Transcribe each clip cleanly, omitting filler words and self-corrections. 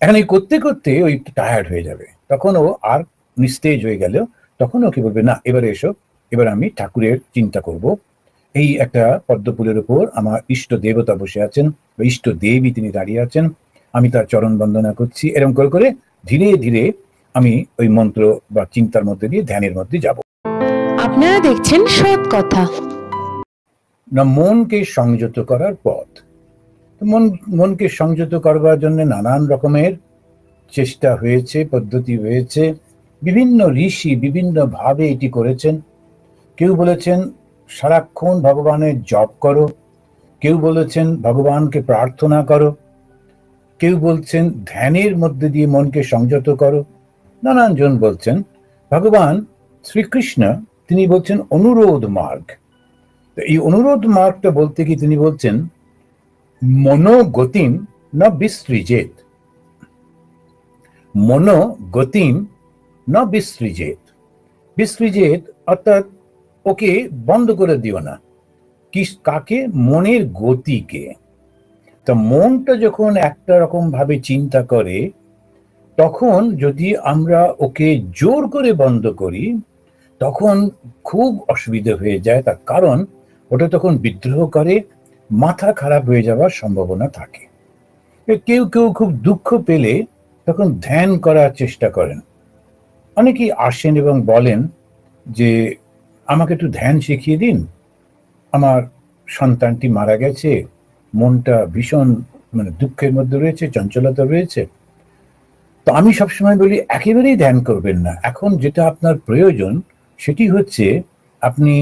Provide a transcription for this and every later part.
এখন এই করতে করতে ওই একটু টায়ার্ড হয়ে যাবে, তখন ও আর নিস্তেজ হয়ে গেল, তখন ওকে বলবে না এবারে এসো, এবার আমি ঠাকুরের চিন্তা করব। এই একটা পদ্মপুলের উপর আমার ইষ্ট দেবতা বসে আছেন, বা ইষ্ট দেবী তিনি দাঁড়িয়ে আছেন, আমি তার চরণ বন্দনা করছি, এরকম করে করে ধীরে ধীরে আমি ওই মন্ত্র বা চিন্তার মধ্যে দিয়ে ধ্যানের মধ্যে যাব। আপনারা দেখছেন সৎ কথা। না, মনকে সংযত করার পথ। তো মনকে সংযত করবার জন্য নানান রকমের চেষ্টা হয়েছে, পদ্ধতি হয়েছে, বিভিন্ন ঋষি বিভিন্ন ভাবে এটি করেছেন। কেউ বলেছেন সারাক্ষণ ভগবানের জপ করো, কেউ বলেছেন ভগবানকে প্রার্থনা করো, কেউ বলছেন ধ্যানের মধ্যে দিয়ে মনকে সংযত করো, নানান জন বলছেন। ভগবান শ্রীকৃষ্ণ তিনি বলছেন অনুরোধ মার্গ। তো এই অনুরোধ মার্গটা বলতে কি তিনি বলছেন মনোগতিম না বিসৃজেত, মনোগতিম না বিসৃজেত। বিসৃজেত অর্থাৎ ওকে বন্ধ করে দিও না। কি কাকে? মনের গতিকে। তা মনটা যখন একটা রকম ভাবে চিন্তা করে, তখন যদি আমরা ওকে জোর করে বন্ধ করি তখন খুব অসুবিধা হয়ে যায়। তার কারণ ওটা তখন বিদ্রোহ করে, মাথা খারাপ হয়ে যাওয়ার সম্ভাবনা থাকে। কেউ কেউ খুব দুঃখ পেলে তখন ধ্যান করার চেষ্টা করেন। অনেকেই আসেন এবং বলেন যে আমাকে একটু ধ্যান শিখিয়ে দিন, আমার সন্তানটি মারা গেছে, মনটা ভীষণ দুঃখের মধ্যে রয়েছে, চঞ্চলতা রয়েছে। তো আমি সবসময় বলি একেবারেই ধ্যান করবেন না। এখন যেটা আপনার প্রয়োজন সেটি হচ্ছে আপনি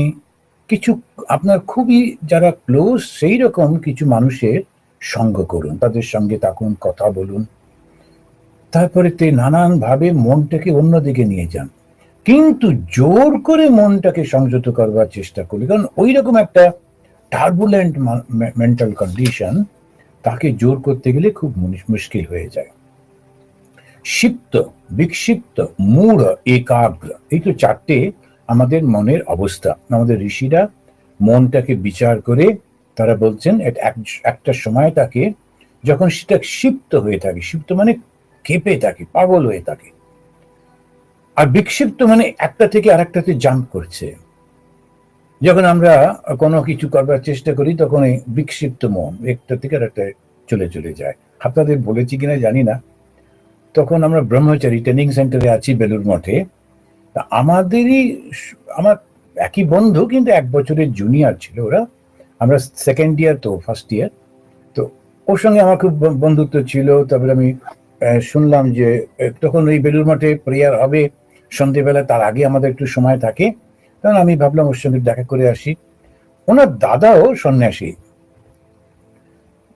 কিছু আপনার খুবই যারা ক্লোজ সেই রকম কিছু মানুষের সঙ্গ করুন, তাদের সঙ্গে থাকুন, কথা বলুন, তারপরে নানান ভাবে মনটাকে অন্যদিকে নিয়ে যান। কিন্তু জোর করে মনটাকে সংযত করবার চেষ্টা করি, কারণ ওই রকম একটা টার্বুলেন্ট মেন্টাল কন্ডিশন, তাকে জোর করতে গেলে খুব মুশকিল হয়ে যায়। ক্ষিপ্ত, বিক্ষিপ্ত, মূঢ়, একাগ্র, এই তো চারটে আমাদের মনের অবস্থা। আমাদের ঋষিরা মনটাকে বিচার করে তারা বলছেন একটা সময় তাকে যখন সেটা ক্ষিপ্ত হয়ে থাকে, ক্ষিপ্ত মানে ক্ষেপে থাকে, পাগল হয়ে থাকে, আর বিক্ষিপ্ত মানে একটা থেকে আরেকটাতে জাম্প করছে। যখন আমরা কোনো কিছু করবার চেষ্টা করি তখন এই বিক্ষিপ্ত মন একটা থেকে আরেকটা চলে চলে যায়। আপনাদের বলেছি কিনা জানি না, তখন আমরা ব্রহ্মচারী ট্রেনিং সেন্টারে আছি বেলুর মঠে। আমার একই বন্ধু, কিন্তু 1 বছরের জুনিয়র ছিল ওরা। আমরা সেকেন্ড ইয়ার, তো ফার্স্ট ইয়ার, তো ওর সঙ্গে আমার খুব বন্ধুত্ব ছিল। তারপরে আমি শুনলাম যে তখন ওই বেলুর মঠে প্রেয়ার হবে সন্ধেবেলা, তার আগে আমাদের একটু সময় থাকে, তখন আমি ভাবলাম ওর সঙ্গে দেখা করে আসি। ওনার দাদাও সন্ন্যাসী,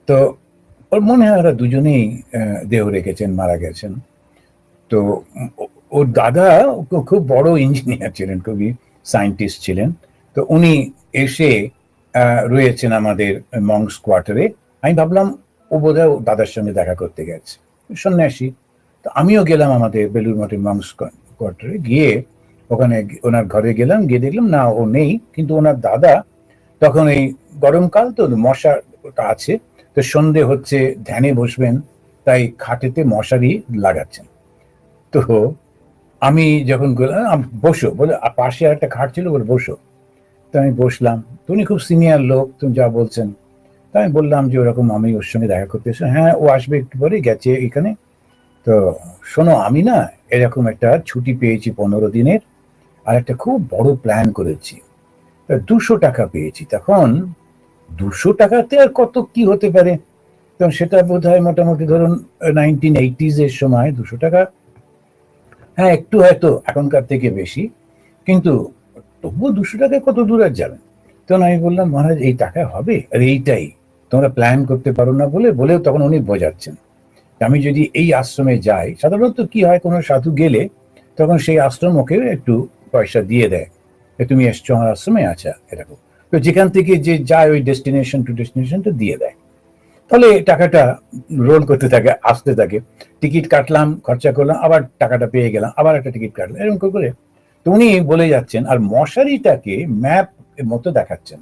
তো ওর মনে হয় ওরা দুজনেই দেহ রেখেছেন, মারা গেছেন। তো ওর দাদা খুব বড় ইঞ্জিনিয়ার ছিলেন, খুবই সায়েন্টিস্ট ছিলেন। তো উনি এসে রয়েছেন আমাদের মংস কোয়ার্টারে। আমি ভাবলাম ও বোধহয় দাদার সঙ্গে দেখা করতে গেছে, সন্ন্যাসী। তো আমিও গেলাম আমাদের বেলুর মঠের মংস কোয়ার্টারে, গিয়ে ওখানে ওনার ঘরে গেলাম, গিয়ে দেখলাম না ও নেই, কিন্তু ওনার দাদা তখন এই গরমকাল তো মশা আছে, তো সন্ধে হচ্ছে, ধ্যানে বসবেন, তাই খাটেতে মশারি লাগাচ্ছেন। তো আমি যখন গেলাম, বসো বলে, পাশে একটা খাট ছিল, বলে বসো। তো আমি বসলাম। তো উনি খুব সিনিয়র লোক, তুমি যা বলছেন। তো আমি বললাম যে ওরকম আমি ওর সঙ্গে দেখা করতে এসে, হ্যাঁ ও আসবে একটু পরে, গেছে এখানে। তো শোনো, আমি না এরকম একটা ছুটি পেয়েছি 15 দিনের, আর একটা খুব বড় প্ল্যান করেছি। 200 টাকা পেয়েছি। তখন 200 টাকাতে আর কত কি হতে পারে, তখন সেটা বোধ হয় মোটামুটি ধরুন 1980s এর সময় 200 টাকা, হ্যাঁ একটু হয়তো এখনকার থেকে বেশি, কিন্তু তবুও 200 টাকায় কত দূর আর যাবেন। তখন আমি বললাম মহারাজ এই টাকা হবে? আর এইটাই তোমরা প্ল্যান করতে পারো না বলেও তখন উনি বোঝাচ্ছেন আমি যদি এই আশ্রমে যাই, সাধারণত কি হয়, কোনো সাধু গেলে তখন সেই আশ্রম ওকে একটু পয়সা দিয়ে দেয়, তুমি এসছো আমার আশ্রমে, আচ্ছা এরকম। তো যেখান থেকে যে যায় ওই ডেস্টিনেশন টু ডেস্টিনেশনটা দিয়ে দেয়, তাহলে টাকাটা রোল করতে থাকে, আসতে থাকে। টিকিট কাটলাম, খরচা করলাম, আবার টাকাটা পেয়ে গেলাম, আবার একটা টিকিট কাটলাম, এরকম করে। তো উনি বলে যাচ্ছেন, আর মশারিটাকে ম্যাপ মতো দেখাচ্ছেন,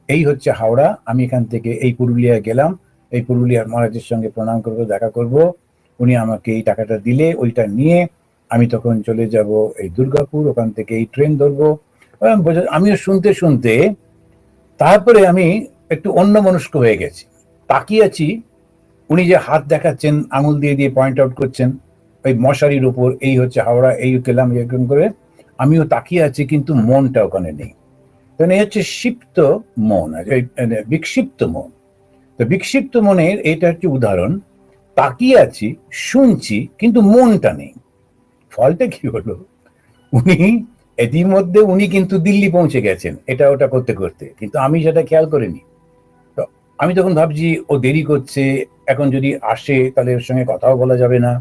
এই হচ্ছে হাওড়া, আমি এখান থেকে এই পুরুলিয়া গেলাম, এই পুরুলিয়ার মহারাজের সঙ্গে প্রণাম করবো, দেখা করব, উনি আমাকে এই টাকাটা দিলে ওইটা নিয়ে আমি তখন চলে যাব এই দুর্গাপুর, ওখান থেকে এই ট্রেন ধরবো। আমিও শুনতে শুনতে তারপরে আমি একটু অন্যমনস্ক হয়ে গেছি, তাকিয়ে আছি। উনি যে হাত দেখাচ্ছেন, আঙুল দিয়ে দিয়ে পয়েন্ট আউট করছেন ওই মশারির উপর, এই হচ্ছে হাওড়া, এই গেলাম এরকম করে, আমিও তাকিয়ে আছি, কিন্তু মনটা ওখানে নেই। তো এই হচ্ছে ক্ষিপ্ত মন, বিক্ষিপ্ত মন। তো বিক্ষিপ্ত মনের এটা হচ্ছে উদাহরণ। তাকিয়ে আছি, শুনছি, কিন্তু মনটা নেই। ফলটা কি হলো, উনি ইতিমধ্যে উনি কিন্তু দিল্লি পৌঁছে গেছেন এটা ওটা করতে করতে, কিন্তু আমি সেটা খেয়াল করিনি। তো আমি তখন ভাবছি ও দেরি করছে, এখন যদি আসে তাহলে ওর সঙ্গে কথাও বলা যাবে না।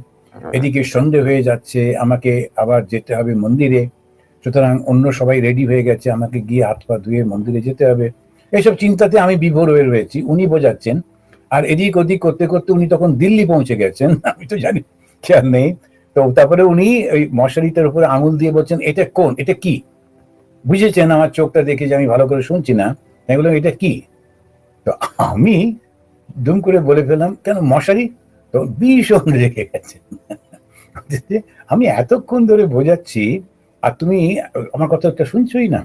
এদিকে সন্ধে হয়ে যাচ্ছে, আমাকে আবার যেতে হবে মন্দিরে, সুতরাং অন্য সবাই রেডি হয়ে গেছে, আমাকে গিয়ে হাত পা ধুয়ে মন্দিরে যেতে হবে। এইসব চিন্তাতে আমি বিভোর হয়ে রয়েছি, উনি বোঝাচ্ছেন। আর এদিক ওদিক করতে করতে উনি তখন দিল্লি পৌঁছে গেছেন, আমি তো জানি, খেয়াল নেই। তো তারপরে উনি ওই মশারিটার উপরে আঙুল দিয়ে বলছেন, এটা কোন, এটা কি? বুঝেছেন আমার চোখটা দেখে যে আমি ভালো করে শুনছি না, আমি বললাম এটা কি? তো আমি দুম করে বলে ফেললাম, কেন মশারি? তো ভীষণ রেখে গেছেন। আমি এতক্ষণ ধরে বোঝাচ্ছি আর তুমি আমার কথা একটা শুনছই না।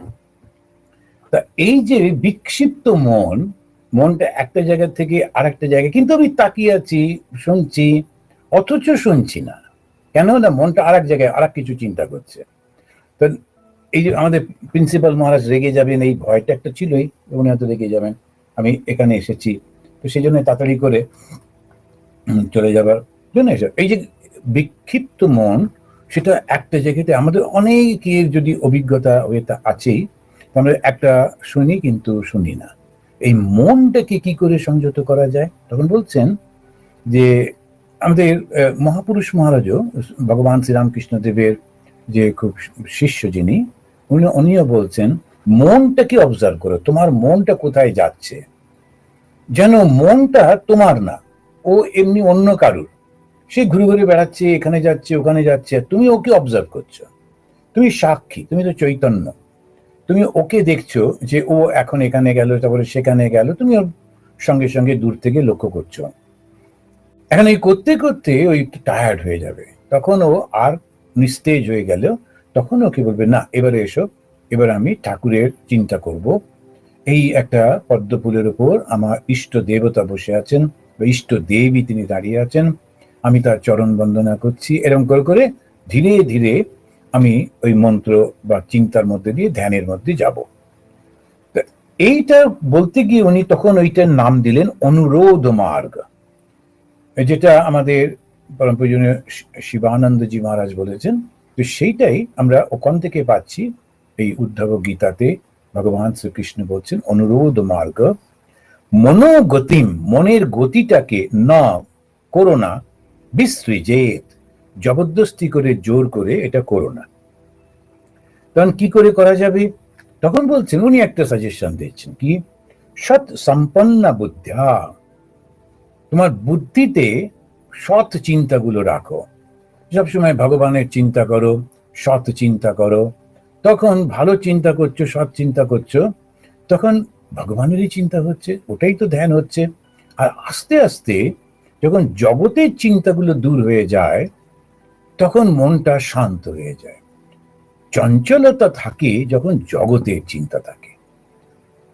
তা এই যে বিক্ষিপ্ত মন, মনটা একটা জায়গা থেকে আরেকটা জায়গায়, কিন্তু আমি তাকিয়ে আছি, শুনছি, অথচ শুনছি না। কেন না, মনটা আরেক জায়গায় আরেক কিছু চিন্তা করছে। তো এই যে আমাদের প্রিন্সিপাল মহারাজ রেগে যাবেন, এই ভয়টা একটা ছিলই, উনি হয়তো রেগে যাবেন, আমি এখানে এসেছি, তো সেই জন্য তাড়াতাড়ি করে চলে যাবার জন্য এসে। এই যে বিক্ষিপ্ত মন, সেটা একটা জায়গাতে আমাদের অনেকের যদি অভিজ্ঞতা আছেই, আমরা একটা শুনি কিন্তু শুনি না। এই মনটাকে কি করে সংযত করা যায়? তখন বলছেন যে আমাদের মহাপুরুষ মহারাজও, ভগবান শ্রীরামকৃষ্ণ দেবের যে খুব শিষ্য যিনি, উনিও বলছেন মনটাকে অবজার্ভ করো, তোমার মনটা কোথায় যাচ্ছে। যেন মনটা তোমার না, ও এমনি অন্য কারুর, সে ঘুরে ঘুরে বেড়াচ্ছে, এখানে যাচ্ছে ওখানে যাচ্ছে, তুমি ওকে অবজার্ভ করছো। তুমি সাক্ষী, তুমি তো চৈতন্য, তুমি ওকে দেখছো যে ও এখন এখানে গেল, তারপরে সেখানে গেল, তুমি ওর সঙ্গে সঙ্গে দূর থেকে লক্ষ্য করছো। এখন এই করতে করতে ওই টায়ার্ড হয়ে যাবে, তখন ও আর নিস্তেজ হয়ে গেল, তখন ওকে বলবে, না এবারে এসো, এবার আমি ঠাকুরের চিন্তা করব। এই একটা পদ্মফুলের উপর আমার ইষ্ট দেবতা বসে আছেন, বা ইষ্ট দেবী তিনি দাঁড়িয়ে আছেন, আমি তার চরণ বন্দনা করছি। এরকম করে করে ধীরে ধীরে আমি ওই মন্ত্র বা চিন্তার মধ্যে দিয়ে ধ্যানের মধ্যে যাব। এইটা বলতে গিয়ে উনি তখন ওইটার নাম দিলেন অনুরোধ মার্গ, যেটা আমাদের পরম পূজনীয় শিবানন্দজি মহারাজ বলেছেন। তো সেইটাই আমরা ওখান থেকে পাচ্ছি। এই উদ্ধব গীতাতে ভগবান শ্রীকৃষ্ণ বলছেন অনুরোধ মার্গ, মনোগতিম, মনের গতিটাকে না করো না, বিসৃজেত, জবরদস্তি করে জোর করে এটা করো না। তখন কি করে করা যাবে? তখন বলছেন, উনি একটা সাজেশন দিচ্ছেন, কি, সৎ সম্পন্না বুদ্ধ্যা, তোমার বুদ্ধিতে সৎ চিন্তাগুলো রাখো, সবসময় ভগবানের চিন্তা করো, সৎ চিন্তা করো। তখন ভালো চিন্তা করছো, সৎ চিন্তা করছো, তখন ভগবানেরই চিন্তা হচ্ছে, ওটাই তো ধ্যান হচ্ছে। আর আস্তে আস্তে যখন জগতের চিন্তাগুলো দূর হয়ে যায়, তখন মনটা শান্ত হয়ে যায়। চঞ্চলতা থাকে যখন জগতের চিন্তা থাকে।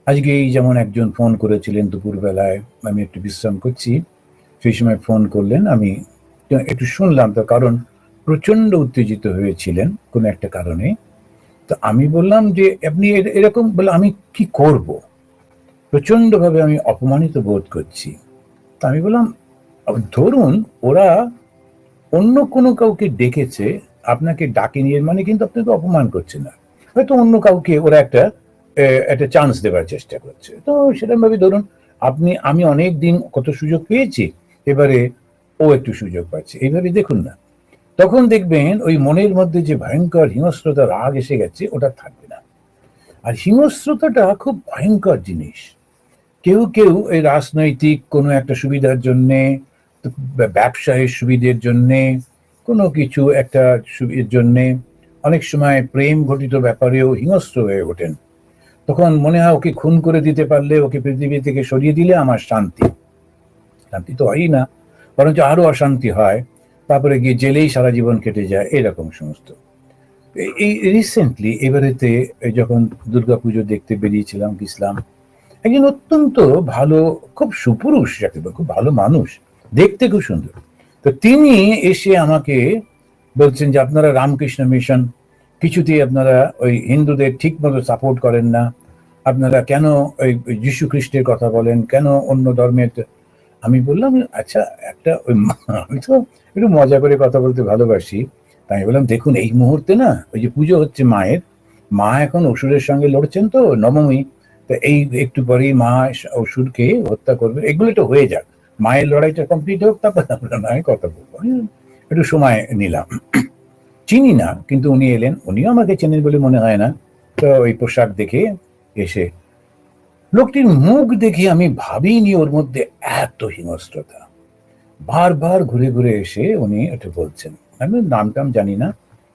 আজকে এই যেমন একজন ফোন করেছিলেন দুপুরবেলায়, আমি একটু বিশ্রাম করছি, সেই সময় ফোন করলেন, আমি একটু শুনলাম, তো কারণ প্রচন্ড উত্তেজিত হয়েছিলেন কোনো একটা কারণে। তো আমি বললাম যে আপনি এরকম বলে, আমি কি করব, প্রচন্ড ভাবে আমি অপমানিত বোধ করছি। তা আমি বললাম, ধরুন ওরা অন্য কোনো কাউকে ডেকেছে, আপনাকে ডাকেনি, এর মানে কিন্তু আপনাকে অপমান করছে না, হয়তো অন্য কাউকে ওরা একটা চান্স দেওয়ার চেষ্টা করছে। তো সেরকম ভাবে ধরুন আমি অনেক দিন কত সুযোগ পেয়েছি, এবারে ও একটু সুযোগ পাচ্ছে, এইভাবে দেখুন না। তখন দেখবেন ওই মনের মধ্যে যে ভয়ঙ্কর হিংস্রতা, রাগ এসে গেছে, ওটা থাকবে না। আর হিংস্রতাটা খুব ভয়ঙ্কর জিনিস। কেউ কেউ এই রাজনৈতিক কোনো একটা সুবিধার জন্যে, ব্যবসায়ের সুবিধের জন্যে, কোনো কিছু একটা সুবিধার জন্যে, অনেক সময় প্রেম ঘটিত ব্যাপারেও হিংস্র হয়ে ওঠেন। তখন মনে হয় ওকে খুন করে দিতে পারলে, ওকে পৃথিবী থেকে সরিয়ে দিলে আমার শান্তি। শান্তি তো হয়ই না, বরঞ্চ আরো অশান্তি হয়। তারপরে গিয়ে জেলেই সারা জীবন কেটে যায়, এরকম সমস্ত। এই রিসেন্টলি এবারেতে যখন দুর্গাপুজো দেখতে বেরিয়েছিলাম, গেছিলাম, একজন অত্যন্ত ভালো, খুব সুপুরুষ, যাকে বলে, খুব ভালো মানুষ, দেখতে খুব সুন্দর। তো তিনি এসে আমাকে বলছেন যে আপনারা রামকৃষ্ণ মিশন কিছুতেই আপনারা ওই হিন্দুদের ঠিক মতো সাপোর্ট করেন না, আপনারা কেন ওই যীশু খ্রিস্টের কথা বলেন, কেন অন্য ধর্মের। আমি বললাম আচ্ছা একটা ওই আমি তো একটু মজা করে কথা বলতে ভালোবাসি, তাই আমি বললাম দেখুন এই মুহূর্তে না ওই যে পুজো হচ্ছে মায়ের, মা এখন অসুরের সঙ্গে লড়ছেন তো নবমী, তো এই একটু পরেই মা অসুরকে হত্যা করবে, এগুলো তো হয়ে যাক, মায়ের লড়াইটা কমপ্লিট হোক, তারপর আমরা নয় কথা বলবো। আমি একটু সময় নিলাম। চিনি না, কিন্তু উনি এলেন, উনিও আমাকে চেনেন বলে মনে হয় না। তো ওই পোশাক দেখে এসে, লোকটির মুখ দেখে আমি ভাবিনি ওর মধ্যে এত হিংস্রতা। বারবার ঘুরে ঘুরে এসে উনি এটা বলছেন, আমি নাম টাম জানি না,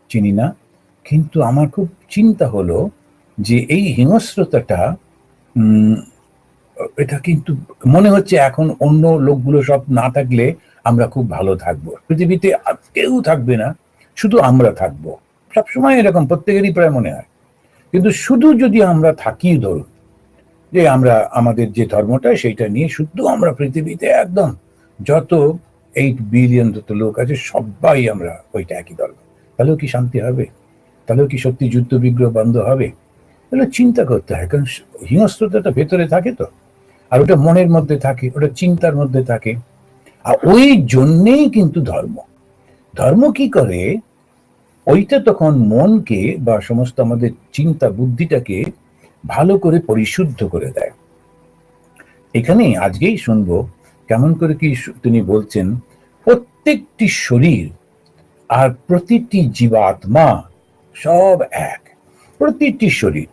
চিনি না, কিন্তু আমার খুব চিন্তা হলো যে এই হিংস্রতাটা এটা কিন্তু মনে হচ্ছে এখন অন্য লোকগুলো সব না থাকলে আমরা খুব ভালো থাকবো, পৃথিবীতে আর কেউ থাকবে না, শুধু আমরা থাকবো। সবসময় এরকম প্রত্যেকেরই প্রায় মনে হয়। কিন্তু শুধু যদি আমরা থাকি, ধরুন যে আমরা আমাদের যে ধর্মটা সেইটা নিয়ে শুধু আমরা পৃথিবীতে একদম যত 8 বিলিয়ন যত লোক আছে সবাই আমরা ওইটা একই ধর্ম, তাহলেও কি শান্তি হবে? তাহলেও কি সত্যি যুদ্ধ বিগ্রহ বন্ধ হবে? তাহলে চিন্তা করতে হয়, কারণ হিংস্রতাটা ভেতরে থাকে তো, আর ওটা মনের মধ্যে থাকে, ওটা চিন্তার মধ্যে থাকে। আর ওই জন্যেই কিন্তু ধর্ম, ধর্ম কি করে, ওইটা তখন মনকে বা সমস্ত আমাদের চিন্তা বুদ্ধিটাকে ভালো করে পরিশুদ্ধ করে দেয়। এখানে আজকেই শুনবো কেমন করে কি তিনি বলছেন, প্রত্যেকটি শরীর আর প্রতিটি জীবাত্মা সব এক, প্রতিটি শরীর।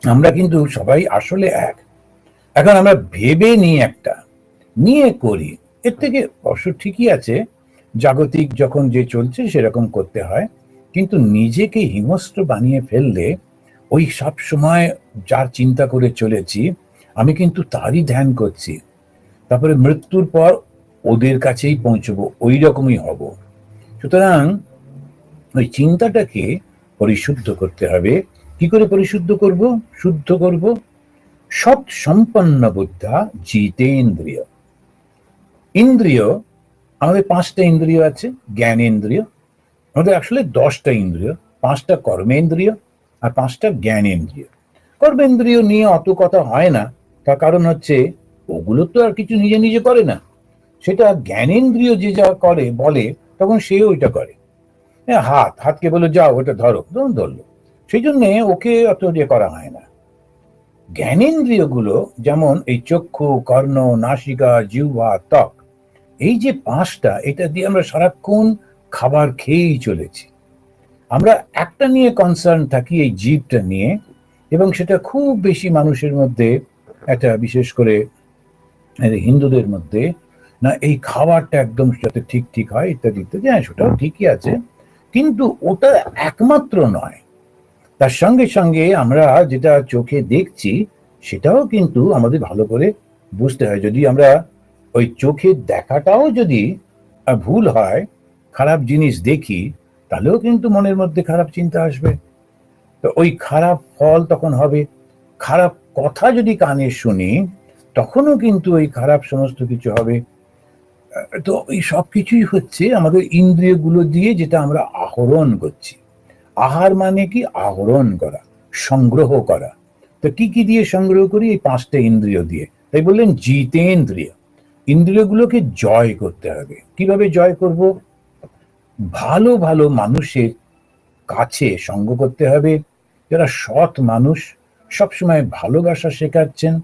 আমরা কিন্তু সবাই আসলে এক। এখন আমরা ভেবে নিই একটা, নিয়ে করি, এর থেকে অবশ্য ঠিকই আছে, জাগতিক যখন যে চলছে সেরকম করতে হয়, কিন্তু নিজেকে হিংস্র বানিয়ে ফেললে ওই সব সময় যার চিন্তা করে চলেছি আমি কিন্তু তারই ধ্যান করছি, তারপরে মৃত্যুর পর ওদের কাছেই পৌঁছবো, ওই রকমই হব। সুতরাং ওই চিন্তাটাকে পরিশুদ্ধ করতে হবে। কি করে পরিশুদ্ধ করব, শুদ্ধ করব? সৎ সম্পন্ন বুদ্ধা জিতেন্দ্রিয়। ইন্দ্রিয়, আমাদের 5টা ইন্দ্রিয় আছে, জ্ঞানেন্দ্রিয়। আমাদের আসলে 10টা ইন্দ্রিয়, 5টা কর্মেন্দ্রিয় আর 5টা জ্ঞানেন্দ্রিয়। কর্মেন্দ্রিয় নিয়ে অত কথা হয় না, তার কারণ হচ্ছে ওগুলো তো আর কিছু নিজে নিজে করে না, সেটা জ্ঞানেন্দ্রিয় যে যা করে বলে তখন সে ওইটা করে। হাতকে বলে যাও ওটা ধরো, ধরলো, সেই জন্যে ওকে অত ইয়ে করা হয় না। জ্ঞানেন্দ্রিয় গুলো যেমন এই চক্ষু, কর্ণ, নাসিকা, জিহ্বা, ত্বক, এই যে 5টা, এটা দিয়ে আমরা সারাক্ষণ খাবার খেয়েই চলেছি। আমরা একটা নিয়ে কনসার্ন থাকি, এই জীবটা নিয়ে, এবং সেটা খুব বেশি মানুষের মধ্যে, একটা বিশেষ করে হিন্দুদের মধ্যে, না এই খাবারটা একদম যাতে ঠিক ঠিক হয় ইত্যাদি ইত্যাদি। হ্যাঁ, সেটাও ঠিকই আছে, কিন্তু ওটা একমাত্র নয়। তার সঙ্গে সঙ্গে আমরা যেটা চোখে দেখছি সেটাও কিন্তু আমাদের ভালো করে বুঝতে হয়। যদি আমরা ওই চোখে দেখাটাও যদি ভুল হয়, খারাপ জিনিস দেখি, তাহলেও কিন্তু মনের মধ্যে খারাপ চিন্তা আসবে, তো ওই খারাপ ফল তখন হবে। খারাপ কথা যদি কানে শুনি, তখনও কিন্তু ওই খারাপ সমস্ত কিছু হবে। তো এই সব কিছুই হচ্ছে আমাদের ইন্দ্রিয়গুলো দিয়ে, যেটা আমরা আহরণ করছি। আহার মানে কি? আহরণ করা, সংগ্রহ করা। তো কি কি দিয়ে সংগ্রহ করি? এই 5টা ইন্দ্রিয় দিয়ে। তাই বললেন জিতেন্দ্রিয়। ইন্দ্রিয়গুলোকে জয় করতে হবে। কিভাবে জয় করব? ভালো ভালো মানুষের কাছে সঙ্গ করতে হবে, যারা সৎ মানুষ, সবসময় ভালোবাসা শেখাচ্ছেন,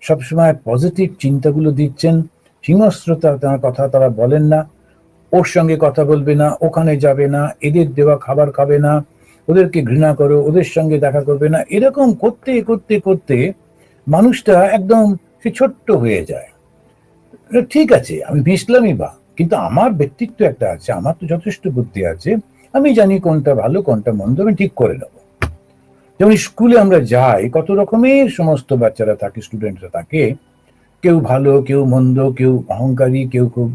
সবসময় পজিটিভ চিন্তাগুলো দিচ্ছেন। হিংস্রতা তার কথা তারা বলেন না, ওর সঙ্গে কথা বলবে না, ওখানে যাবে না, এদের দেওয়া খাবার খাবে না, ওদেরকে ঘৃণা করো, ওদের সঙ্গে দেখা করবে না, এরকম করতে করতে করতে মানুষটা একদম সে ছোট্ট হয়ে যায়। ঠিক আছে, আমি মিশলামই বা, কিন্তু আমার ব্যক্তিত্ব একটা আছে, আমার তো যথেষ্ট বুদ্ধি আছে, আমি জানি কোনটা ভালো কোনটা মন্দ, আমি ঠিক করে নেবো। যেমন স্কুলে আমরা যাই, কত রকমের সমস্ত বাচ্চারা থাকে, স্টুডেন্টরা থাকে, কেউ ভালো, কেউ মন্দ, কেউ অহংকারী, কেউ খুব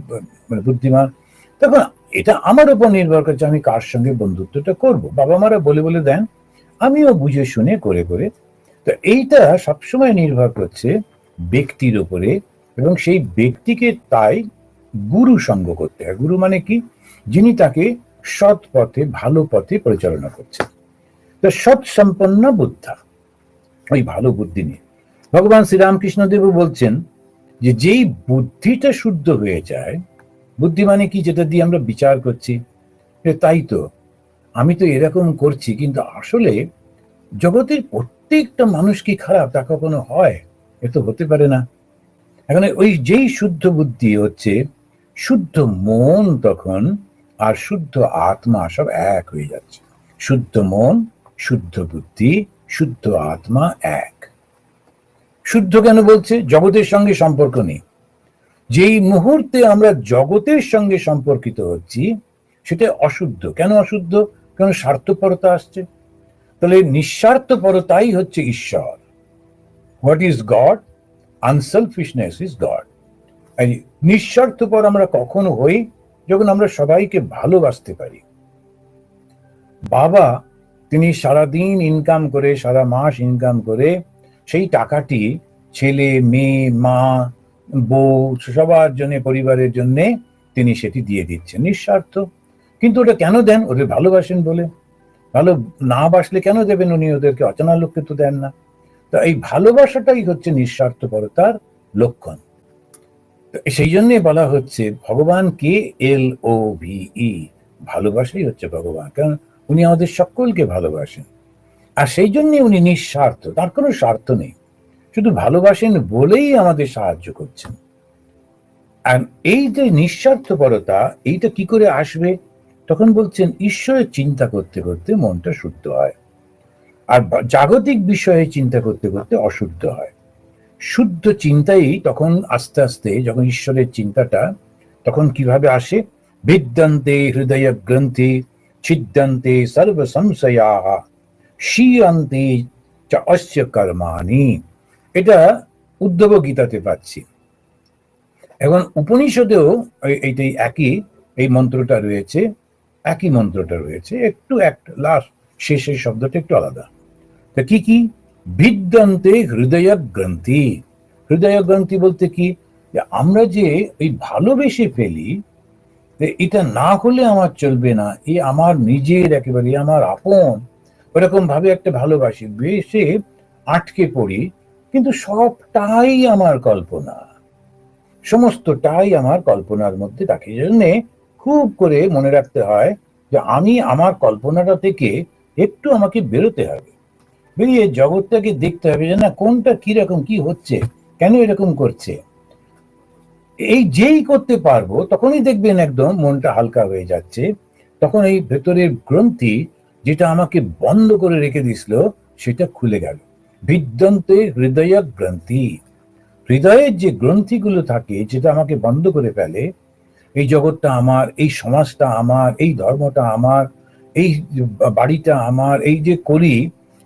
মানে বুদ্ধিমান। তখন এটা আমার উপর নির্ভর করছে আমি কার সঙ্গে বন্ধুত্বটা করব। বাবা মারা বলে বলে দেন, আমিও বুঝে শুনে করে করে। তো এইটা সবসময় নির্ভর করছে ব্যক্তির উপরে, এবং সেই ব্যক্তিকে তাই গুরু সঙ্গ করতে হয়। গুরু মানে কি? যিনি তাকে সৎ পথে, ভালো পথে পরিচালনা করছেন। তো সৎ সম্পন্ন বুদ্ধা, ওই ভালো বুদ্ধি নিয়ে ভগবান শ্রীরামকৃষ্ণদেবও বলছেন যে যেই বুদ্ধিটা শুদ্ধ হয়ে যায়, বুদ্ধি মানে কি? যেটা দিয়ে আমরা বিচার করছি, তাই তো আমি তো এরকম করছি, কিন্তু আসলে জগতের প্রত্যেকটা মানুষ কি খারাপ? তা কখনো হয়? এ তো হতে পারে না। এখন ওই যেই শুদ্ধ বুদ্ধি হচ্ছে শুদ্ধ মন, তখন আর শুদ্ধ আত্মা সব এক হয়ে যাচ্ছে। শুদ্ধ মন, শুদ্ধ বুদ্ধি, শুদ্ধ আত্মা এক। শুদ্ধ কেন বলছে? জগতের সঙ্গে সম্পর্ক নেই। যেই মুহূর্তে আমরা জগতের সঙ্গে সম্পর্কিত হচ্ছি সেটা অশুদ্ধ। কেন অশুদ্ধ? কারণ স্বার্থপরতা আসছে। তাহলে নিঃস্বার্থপরতাই হচ্ছে ঈশ্বর। What is God? Unselfishness is God. নিঃস্বার্থপর আমরা কখন হই? যখন আমরা সবাইকে ভালোবাসতে পারি। বাবা তিনি সারাদিন ইনকাম করে, সারা মাস ইনকাম করে, সেই টাকাটি ছেলে, মেয়ে, মা, বউ, সবার জন্য, পরিবারের জন্য তিনি সেটি দিয়ে দিচ্ছেন নিঃস্বার্থ। কিন্তু ওটা কেন দেন? ওদের ভালোবাসেন বলে। ভালো না বাসলে কেন দেবেন উনি ওদেরকে? অচেনা লোককে তো দেন না। তো এই ভালোবাসাটাই হচ্ছে নিঃস্বার্থপরতার লক্ষণ। সেই জন্যে বলা হচ্ছে ভগবান কে LOVE, ভালোবাসাই হচ্ছে ভগবান। কারণ উনি আমাদের সকলকে ভালোবাসেন, আর সেই জন্য উনি নিঃস্বার্থ, তার কোনো স্বার্থ নেই, শুধু ভালোবাসেন বলেই আমাদের সাহায্য করছেন। আর এই যে নিঃস্বার্থপরতা, এইটা কি করে আসবে? তখন বলছেন ঈশ্বরের চিন্তা করতে করতে মনটা শুদ্ধ হয়, আর জাগতিক বিষয়ে চিন্তা করতে করতে অশুদ্ধ হয়। শুদ্ধ চিন্তাই তখন আস্তে আস্তে, যখন ঈশ্বরের চিন্তাটা, তখন কিভাবে আসে? বিদ্যন্তে হৃদয় গ্রন্থি ছিদ্যন্তে সর্ব সংশয়া শীয়ন্তে চ অস্য কর্মাণি। এটা উদ্ধব গীতাতে পাচ্ছি। এখন উপনিষদেও এইটাই একই, এই মন্ত্রটা রয়েছে, একই মন্ত্রটা রয়েছে, একটু লাস্ট শেষের শব্দটা একটু আলাদা। তা কি কি? বিদ্যন্তে হৃদয় গ্রন্থি। হৃদয় গ্রন্থি বলতে কি? আমরা যে এই ভালোবেসে ফেলি, এটা না হলে আমার চলবে না, এ আমার নিজের, একেবারে আমার আপন, ওরকম ভাবে একটা ভালোবাসি, বেশে আটকে পড়ি, কিন্তু সবটাই আমার কল্পনা, সমস্তটাই আমার কল্পনার মধ্যে থাকে। জন্য খুব করে মনে রাখতে হয় যে আমি আমার কল্পনাটা থেকে একটু আমাকে বেরোতে হবে, বেরিয়ে জগৎটাকে দেখতে হবে যে না, কোনটা কিরকম, কি হচ্ছে, কেন এরকম করছে। এই যেই করতে পারবো তখনই দেখবেন একদম মনটা হালকা হয়ে যাচ্ছে। তখন এই ভেতরের গ্রন্থি যেটা আমাকে বন্ধ করে রেখে দিছিল সেটা খুলে গেল। বিদ্যন্তে হৃদয় গ্রন্থি। হৃদয়ের যে গ্রন্থিগুলো থাকে, যেটা আমাকে বন্ধ করে ফেলে, এই জগৎটা আমার, এই সমাজটা আমার, এই ধর্মটা আমার, এই বাড়িটা আমার, এই যে করি,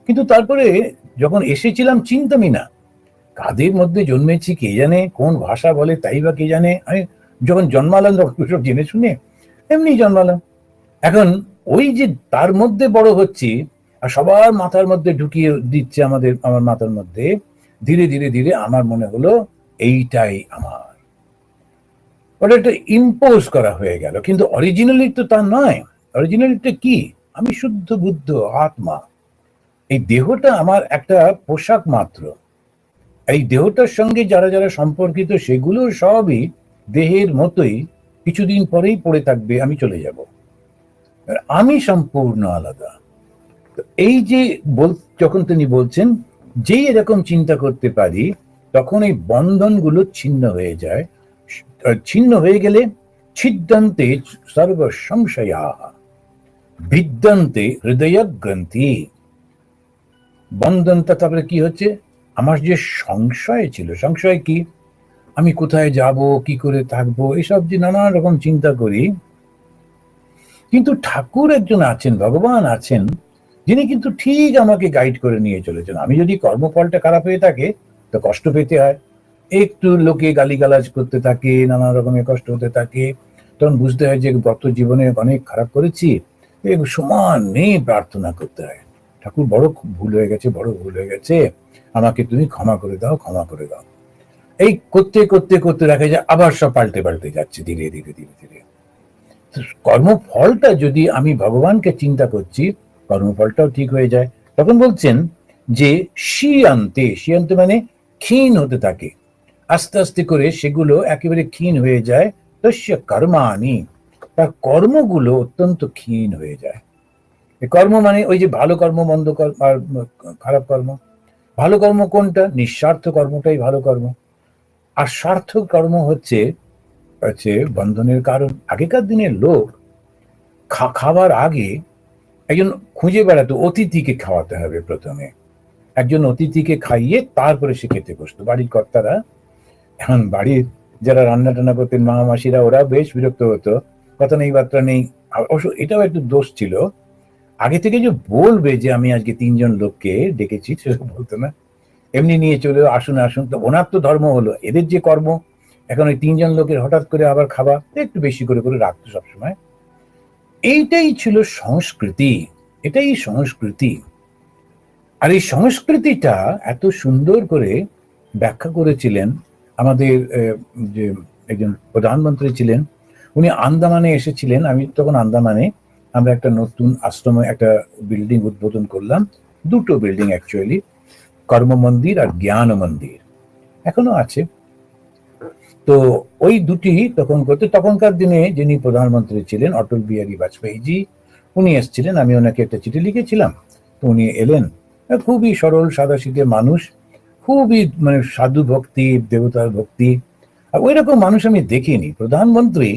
কিন্তু তারপরে যখন এসেছিলাম চিন্তামই না, কাদের মধ্যে জন্মেছি কে জানে, কোন ভাষা বলে তাই বা কে জানে। আমি যখন জন্মালাম তখন সব জেনে শুনে এমনি জন্মালাম। এখন ওই যে তার মধ্যে বড় হচ্ছি, আর সবার মাথার মধ্যে ঢুকিয়ে দিচ্ছে আমার মাথার মধ্যে, ধীরে ধীরে ধীরে আমার মনে হলো এইটাই আমার। ওটা একটা ইম্পোজ করা হয়ে গেল, কিন্তু অরিজিনালি তো তা নয়। অরিজিনালিটা কি? আমি শুদ্ধ বুদ্ধ আত্মা। এই দেহটা আমার একটা পোশাক মাত্র। এই দেহটার সঙ্গে যারা যারা সম্পর্কিত সেগুলো সবই দেহের মতোই, কিছুদিন পরেই পড়ে থাকবে, আমি চলে যাব। আমি সম্পূর্ণ আলাদা। এই যে যখন তিনি বলছেন যেই এরকম চিন্তা করতে পারি, তখন এই বন্ধনগুলো ছিন্ন হয়ে যায়। ছিন্ন হয়ে গেলে ছিদ্যন্তে সর্ব সংশয়া বিদ্যন্তে হৃদয় গ্রন্থি। বন্ধনটা তারপরে কি হচ্ছে? আমার যে সংশয় ছিল, সংশয় কি? আমি কোথায় যাব, কি করে থাকবো, এসব যে নানা রকম চিন্তা করি। কিন্তু ঠাকুর একজন আছেন, ভগবান আছেন, যিনি কিন্তু ঠিক আমাকে গাইড করে নিয়ে চলেছেন। আমি যদি কর্মফলটা খারাপ হয়ে থাকে তো কষ্ট পেতে হয়, একটু লোকে গালিগালাজ করতে থাকে, নানা রকমের কষ্ট হতে থাকে, তখন বুঝতে হয় যে গত জীবনে অনেক খারাপ করেছি, সমানে প্রার্থনা করতে হয়, ঠাকুর বড় ভুল হয়ে গেছে, বড় ভুল হয়ে গেছে, আমাকে তুমি ক্ষমা করে দাও, ক্ষমা করে দাও। এই করতে করতে করতে দেখা যায় আবার সব পাল্টে পাল্টে যাচ্ছে ধীরে ধীরে ধীরে ধীরে। কর্মফলটা যদি আমি ভগবানকে চিন্তা করছি, কর্মফলটাও ঠিক হয়ে যায়। তখন বলছেন যে শিয়ান্তে মানে ক্ষীণ হতে থাকে, আস্তে আস্তে করে সেগুলো একেবারে ক্ষীণ হয়ে যায়। তস্য কর্মাণি, তার কর্মগুলো অত্যন্ত ক্ষীণ হয়ে যায়। কর্ম মানে ওই যে ভালো কর্ম, মন্দ কর্ম আর খারাপ কর্ম। ভালো কর্ম কোনটা? নিঃস্বার্থ কর্মটাই ভালো কর্ম। আর স্বার্থক কর্ম হচ্ছে হচ্ছে বন্ধনের কারণ। আগেকার দিনের লোক খাবার আগে একজন খুঁজে বেড়াতো, অতিথিকে খাওয়াতে হবে প্রথমে, একজন অতিথিকে খাইয়ে তারপরে সে খেতে বসতো। বাড়ির কর্তারা, এখন বাড়ির যারা রান্না টান্না করতেন, মা মাসিরা, ওরা বেশ বিরক্ত হতো, কথা নেই বার্তা নেই। অবশ্য এটাও একটু দোষ ছিল, আগে থেকে যে বলবে যে আমি আজকে 3জন লোককে ডেকেছি, সেটা বলতো না, এমনি নিয়ে চলে আসুন আসুন। তো ওনার তো ধর্ম হলো, এদের যে কর্ম, এখন ওই 3জন লোকের হঠাৎ করে আবার খাবার একটু বেশি করে করে রাখতো সবসময়। এইটাই ছিল সংস্কৃতি, এটাই সংস্কৃতি। আর এই সংস্কৃতিটা এত সুন্দর করে ব্যাখ্যা করেছিলেন আমাদের যে একজন প্রধানমন্ত্রী ছিলেন, উনি আন্দামানে এসেছিলেন। আমি তখন আন্দামানে, আমরা একটা নতুন আশ্রমে একটা বিল্ডিং উদ্বোধন করলাম, দুটো বিল্ডিং অ্যাকচুয়ালি, কর্ম মন্দির আর জ্ঞান মন্দির, এখনো আছে। তো ওই দুটি তখন করতে, তখনকার দিনে যিনি প্রধানমন্ত্রী ছিলেন অটল বিহারী বাজপেয়ীজি, উনি এসেছিলেন, আমি ওনাকে একটা চিঠি লিখেছিলাম, তো উনি এলেন। খুবই সরল সাদাসিধে মানুষ, খুবই মানে সাধু ভক্তি, দেবতার ভক্তি, আর ওই রকম মানুষ আমি দেখিনি। প্রধানমন্ত্রী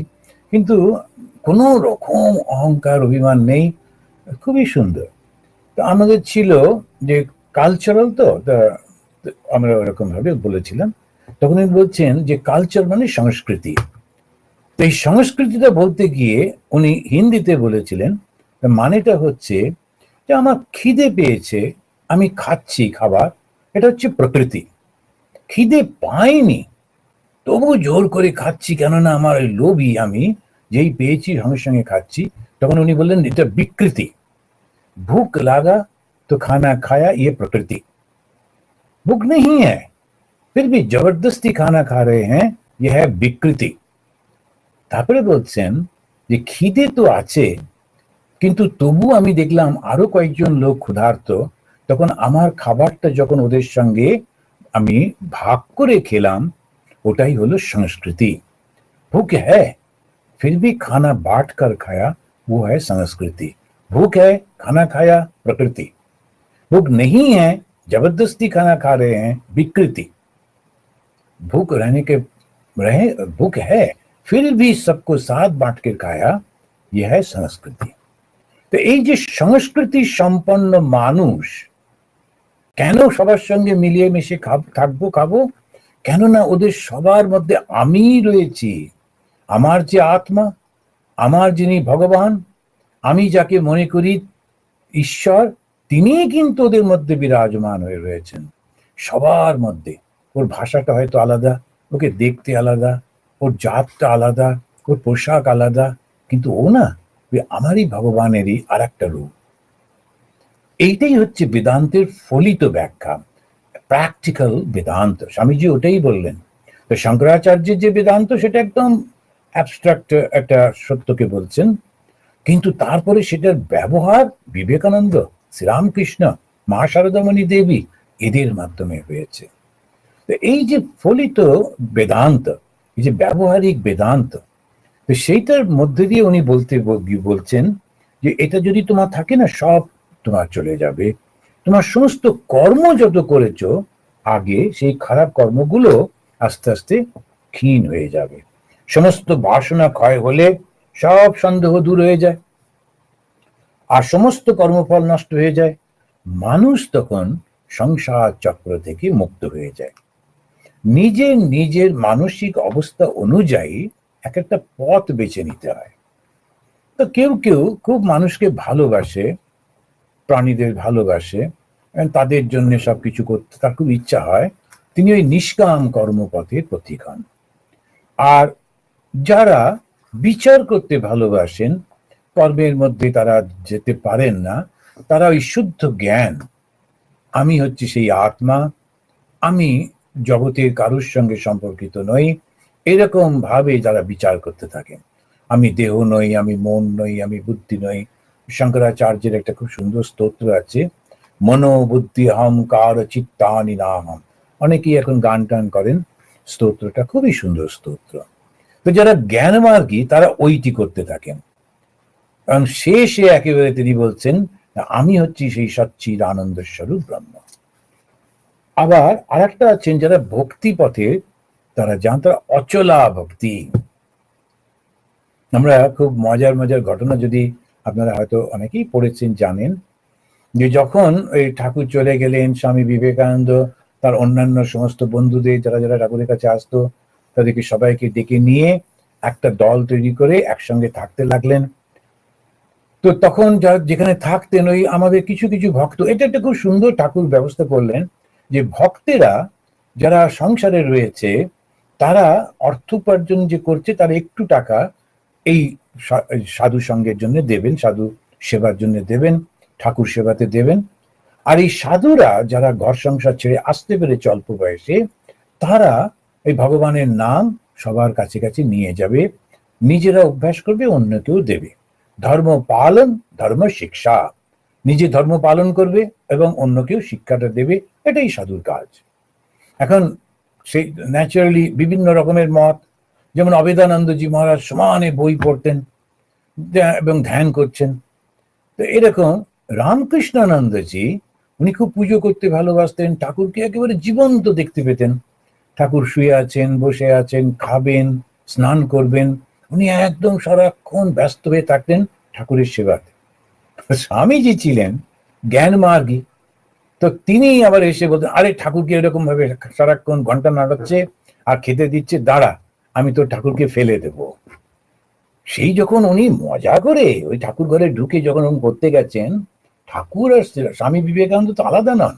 কিন্তু কোনো রকম অহংকার অভিমান নেই, খুবই সুন্দর। তো আমাদের ছিল যে কালচারাল, তো আমরা ওরকম ভাবে বলেছিলাম। তখন উনি বলছেন যে কালচার মানে সংস্কৃতি। তো এই সংস্কৃতিটা বলতে গিয়ে উনি হিন্দিতে বলেছিলেন, মানেটা হচ্ছে যে আমার খিদে পেয়েছে, আমি খাচ্ছি খাবার, এটা হচ্ছে প্রকৃতি। খিদে পাইনি, তবু জোর করে খাচ্ছি, কেননা আমার ওই লোভী আমি, যেই পেয়েছি সঙ্গে সঙ্গে খাচ্ছি। তখন উনি বললেন এটা বিকৃতি। भूख लगा तो खाना खाया, ये प्रकृति। भूख नहीं है फिर भी जबरदस्ती खाना खा रहे हैं, यह है विकृति। তারপরে বলছেন যে খিদে তো আছে, কিন্তু তবু আমি দেখলাম আরো কয়েকজন লোক ক্ষুধার্ত, তখন আমার খাবারটা যখন ওদের সঙ্গে আমি ভাগ করে খেলাম, ওটাই হলো সংস্কৃতি। भूख है फिर भी खाना बांट कर खाया, वो है संस्कृति। भूख है, खाना खाया, प्रकृति। भूख नहीं है, जबरदस्ती खाना खा रहे हैं, विकृति। भूख रहने के रहे, भूख है फिर भी सबको साथ बांट कर खाया, यह है संस्कृति। তো এই যে সংস্কৃতি সম্পন্ন মানুষ, কেন সবার সঙ্গে মিলিয়ে মিশে থাকবো খাবো, কেননা ওদের সবার মধ্যে আমি রয়েছি। আমার যে আত্মা, আমার যিনি ভগবান, আমি যাকে মনে করি ঈশ্বর, তিনি কিন্তু ওদের মধ্যে বিরাজমান হয়ে রয়েছেন, সবার মধ্যে। ওর ভাষাটা হয়তো আলাদা, ওকে দেখতে আলাদা, ওর জাতটা আলাদা, ওর পোশাক আলাদা, কিন্তু ও না, ওই আমারই ভগবানেরই আর একটা রূপ। এইটাই হচ্ছে বেদান্তের ফলিত ব্যাখ্যা, প্র্যাকটিক্যাল বেদান্ত। স্বামীজি ওটাই বললেন। তো শঙ্করাচার্যের যে বেদান্ত, সেটা একদম অ্যাবস্ট্রাক্ট একটা সত্যকে বলছেন, কিন্তু তারপরে সেটার ব্যবহার বিবেকানন্দ, শ্রীরামকৃষ্ণ, মা শারদামণি দেবী, এদের মাধ্যমে হয়েছে। তো এই যে ফলিত বেদান্ত, এই যে ব্যবহারিক বেদান্ত, তো সেইটার মধ্যে দিয়ে উনি বলছেন যে এটা যদি তোমার থাকে না, সব তোমার চলে যাবে। তোমার সমস্ত কর্ম যত করেছো আগে, সেই খারাপ কর্মগুলো আস্তে আস্তে ক্ষীণ হয়ে যাবে। সমস্ত বাসনা ক্ষয় হলে সব সন্দেহ দূর হয়ে যায়, আর সমস্ত কর্মফল নষ্ট হয়ে যায়। মানুষ তখন সংসার চক্র থেকে মুক্ত হয়ে যায়। নিজের নিজের মানসিক অবস্থা অনুযায়ী এক একটা পথ বেছে নিতে হয়। তো কেউ কেউ খুব মানুষকে ভালোবাসে, প্রাণীদের ভালোবাসে, তাদের জন্য সবকিছু করতে তার খুব ইচ্ছা হয়, তিনি ওই নিষ্কাম কর্মপথের প্রতীক হন। আর যারা বিচার করতে ভালোবাসেন, কর্মের মধ্যে তারা যেতে পারেন না, তারা ওই শুদ্ধ জ্ঞান, আমি হচ্ছে সেই আত্মা, আমি জগতের কারুর সঙ্গে সম্পর্কিত নই, এরকম ভাবে যারা বিচার করতে থাকেন, আমি দেহ নই, আমি মন নই, আমি বুদ্ধি নই। শঙ্করাচার্যের একটা খুব সুন্দর স্তোত্র আছে, মনো বুদ্ধি অহংকার চিত্তানি নাহম। অনেকেই এখন গান টান করেন, স্তোত্রটা খুবই সুন্দর স্তোত্র। তো যারা জ্ঞান মার্গী তারা ওইটি করতে থাকেন, কারণ শেষে একেবারে তিনি বলছেন আমি হচ্ছি সেই সচ্চিদ আনন্দ স্বরূপ ব্রহ্ম। আবার আরেকটা আছেন যারা ভক্তি পথে তারা যান, তারা অচলা ভক্তি। আমরা খুব মজার মজার ঘটনা, যদি আপনারা হয়তো অনেকেই পড়েছেন, জানেন যে যখন ওই ঠাকুর চলে গেলেন, স্বামী বিবেকানন্দ তার অন্যান্য সমস্ত বন্ধুদের যারা যারা ঠাকুরের কাছে আসতো তাদেরকে সবাইকে ডেকে নিয়ে একটা দল তৈরি করে একসঙ্গে থাকতে লাগলেন। তো তখন যেখানে থাকতেন ওই আমাদের কিছু কিছু ভক্ত, এটা একটা খুব সুন্দর ঠাকুর ব্যবস্থা করলেন যে ভক্তেরা যারা সংসারে রয়েছে তারা অর্থ উপার্জন যে করছে তার একটু টাকা এই সাধু সঙ্গের জন্য দেবেন, সাধু সেবার জন্য দেবেন, ঠাকুর সেবাতে দেবেন। আর এই সাধুরা যারা ঘর সংসার ছেড়ে আসতে পেরেছে অল্প বয়সে, তারা এই ভগবানের নাম সবার কাছে কাছে নিয়ে যাবে, নিজেরা অভ্যাস করবে, অন্যকেও দেবে। ধর্ম পালন ধর্ম শিক্ষা, নিজে ধর্ম পালন করবে এবং অন্যকেও শিক্ষাটা দেবে, এটাই সাধুর কাজ। এখন সেই ন্যাচারালি বিভিন্ন রকমের মত, যেমন অবেদানন্দজি মহারাজ সমানে বই পড়তেন এবং ধ্যান করছেন। তো এরকম রামকৃষ্ণানন্দজি উনি খুব পুজো করতে ভালোবাসতেন, ঠাকুরকে একেবারে জীবন্ত দেখতে পেতেন। ঠাকুর শুয়ে আছেন, বসে আছেন, খাবেন, স্নান করবেন, উনি একদম সারাক্ষণ ব্যস্ত হয়ে থাকতেন ঠাকুরের সেবাতে। স্বামীজি ছিলেন জ্ঞান মার্গী, তো তিনি আবার এসে বলতেন, আরে ঠাকুরকে এরকম ভাবে সারাক্ষণ ঘন্টা নাড়াচ্ছে আর খেতে দিচ্ছে, দাঁড়া আমি তো ঠাকুরকে ফেলে দেব। সেই যখন উনি মজা করে ওই ঠাকুর ঘরে ঢুকে যখন উনি করতে গেছেন, ঠাকুর আর স্বামী বিবেকানন্দ তো আলাদা নন।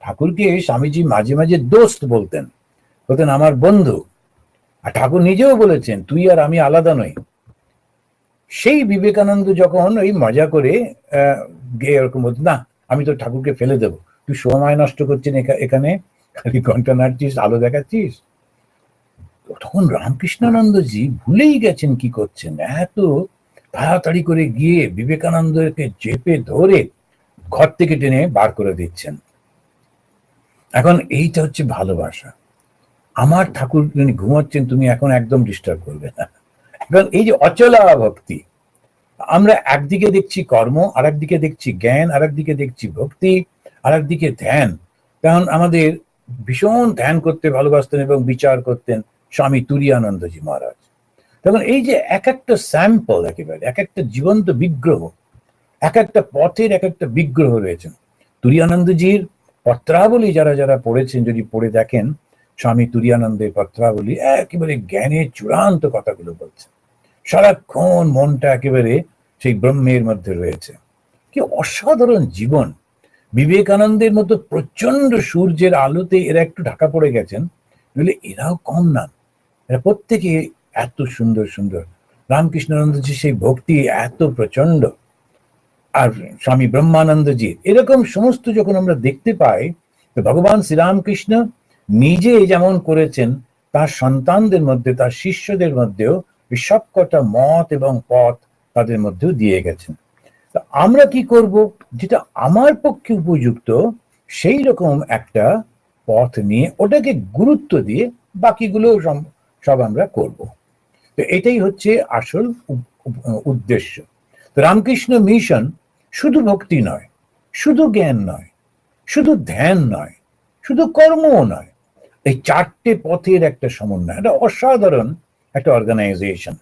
ঠাকুরকে স্বামীজি মাঝে মাঝে দোস্ত বলতেন, বলতেন আমার বন্ধু। আর ঠাকুর নিজেও বলেছেন তুই আর আমি আলাদা নই। সেই বিবেকানন্দ যখন ওই মজা করে গিয়ে এরকম বলতেন, না আমি তো ঠাকুরকে ফেলে দেবো, তুই সময় নষ্ট করছেন এখানে, খালি ঘন্টা নাড়ছিস, আলো দেখাচ্ছিস। তখন রামকৃষ্ণানন্দজি ভুলেই গেছেন কি করছেন, এত তাড়াতাড়ি করে গিয়ে বিবেকানন্দকে চেপে ধরে ঘর থেকে টেনে বার করে দিচ্ছেন। এখন এইটা হচ্ছে ভালোবাসা। আমার ঠাকুর যিনি ঘুমাচ্ছেন, তুমি এখন একদম ডিস্টার্ব করবে না। এবং এই যে অচলা ভক্তি, আমরা একদিকে দেখছি কর্ম, আর একদিকে দেখছি জ্ঞান, আর একদিকে দেখছি ভক্তি, আর একদিকে ধ্যান। কারণ আমাদের ভীষণ ধ্যান করতে ভালোবাসতেন এবং বিচার করতেন স্বামী তুরীয়ানন্দজি মহারাজ। তখন এই যে এক একটা স্যাম্পল, একেবারে এক একটা জীবন্ত বিগ্রহ, এক একটা পথের এক একটা বিগ্রহ রয়েছেন। তুরীয়ানন্দজির পত্রাবলী যারা যারা পড়েছেন, যদি পড়ে দেখেন স্বামী তুরীয়ানন্দের পত্রাবলী, একেবারে জ্ঞানের চূড়ান্ত কথাগুলো বলছে। সারাক্ষণ মনটা একেবারে সেই ব্রহ্মের মধ্যে রয়েছে। কি অসাধারণ জীবন! বিবেকানন্দের মতো প্রচন্ড সূর্যের আলোতে এরা একটু ঢাকা পড়ে গেছেন, বলে এরাও কম না, এরা প্রত্যেকে এত সুন্দর সুন্দর। রামকৃষ্ণানন্দজি সেই ভক্তি এত প্রচন্ড, আর স্বামী ব্রহ্মানন্দজি, এরকম সমস্ত যখন আমরা দেখতে পাই, তো ভগবান শ্রীরামকৃষ্ণ নিজে যেমন করেছেন, তার সন্তানদের মধ্যে, তার শিষ্যদের মধ্যেও সবকটা মত এবং পথ তাদের মধ্যেও দিয়ে গেছেন। তো আমরা কি করব, যেটা আমার পক্ষে উপযুক্ত সেই রকম একটা পথ নিয়ে ওটাকে গুরুত্ব দিয়ে বাকিগুলো সব আমরা করব। তো এটাই হচ্ছে আসল উদ্দেশ্য। তো রামকৃষ্ণ মিশন শুধু ভক্তি নয়, শুধু জ্ঞান নয়, শুধু ধ্যান নয়, শুধু কর্মও নয়, এই চারটে পথের একটা সমন্বয়, একটা অসাধারণ একটা অর্গানাইজেশন।